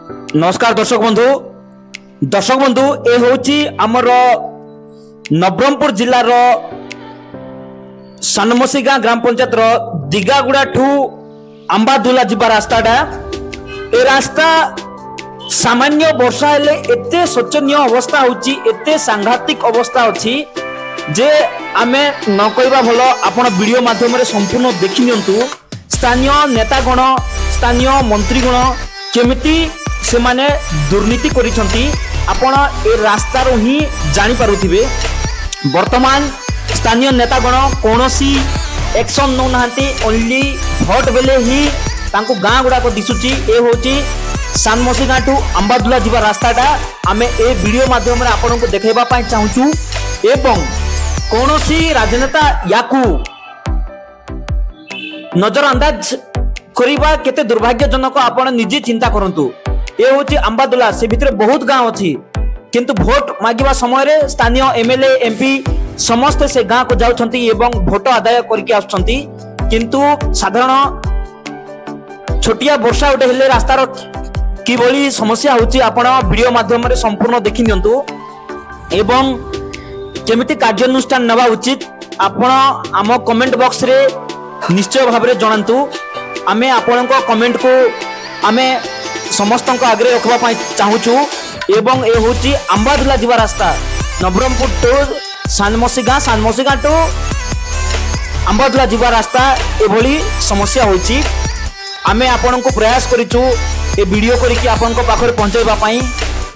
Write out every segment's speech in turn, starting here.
नमस्कार दर्शक बंधु ए होची आमर नवरंगपुर जिलार सानमसीगा ग्राम पंचायत दिगागुड़ा ठू अंबादुला जिबा रास्ताटा ए रास्ता सामान्य वर्षा हेले एते शोचनीय अवस्था होची एते सांघातिक अवस्था अछि जे आमे न कहबा भलो आपण वीडियो माध्यम रे संपूर्ण देखि नियंतु। स्थानीय नेतागण स्थानीय मंत्रीगण केमिति से माने दुर्नीति करिसंती आपण ए रास्ता रो ही जानि पारुथिबे। वर्तमान स्थानीय नेतागण कोनोसी एक्शन न नाहंती ओनली भोट बेले ही तांको गां गुडा को दिसुची। ए होची सानमसी गांठू अंबादुला जिबा रास्ताटा आमे ए वीडियो माध्यम रे आपण को देखाइबा पाई चाहूचू एवं कोनोसी राजनेता याकू नजरअंदाज करिबा केते दुर्भाग्यजनक आपण निजे चिंता करंतु। ए होची अंबादुला से भितरे बहुत गांव अछि किंतु भोट मागिबा समय रे स्थानीय एमएलए एमपी समस्त से गां को जाउछंती एवं भोट आदाय करके आछंती किंतु साधारण छोटिया वर्षा उठे हेले रास्ता रो कि भली समस्या होची आपण वीडियो माध्यम रे संपूर्ण देखि नियंतु एवं केमिति कार्यानुष्ठान नबा उचित आपण आम कमेंट बॉक्स रे निश्चय भाव रे जणांतु। आमे आपण को कमेंट को आमे समस्त आगे रखबा पाई चाहूचु एवं ए होची अंबादुला जिबा रास्ता नवरंगपुर टू सानमसीगा टू अंबादुला जिबा रास्ता एभली समस्या होची। आमे आपण को प्रयास करिचु ए वीडियो करिकि आपण को पाखरे पहुंचाइबा पाई।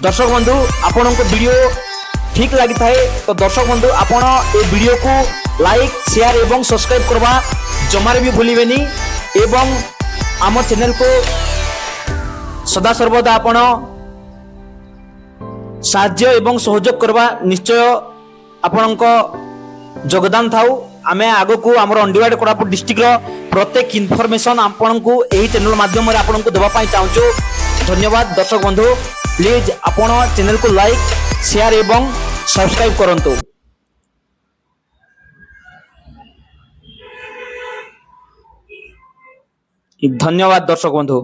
दर्शक बंधु आपण को वीडियो ठीक लगी थाए तो दर्शक बंधु आपण ए वीडियो को लाइक शेयर एवं सब्सक्राइब करबा जमारे भी भूलिबेनी एवं आम चैनल को सदा सर्वदा आपण साहाय्य एवं सहयोग करबा निश्चय आपण को योगदान थाउ। आमे आगो को हमर अंडीवाड कोरापुट डिस्ट्रिक्ट रो प्रत्येक इन्फॉर्मेशन आपण को एही चैनल माध्यम रे आपण को देबा पाई चाहूचो। धन्यवाद दर्शक बंधु प्लीज आपण चैनल को लाइक शेयर एवं सब्सक्राइब करंतु। धन्यवाद दर्शक बंधु।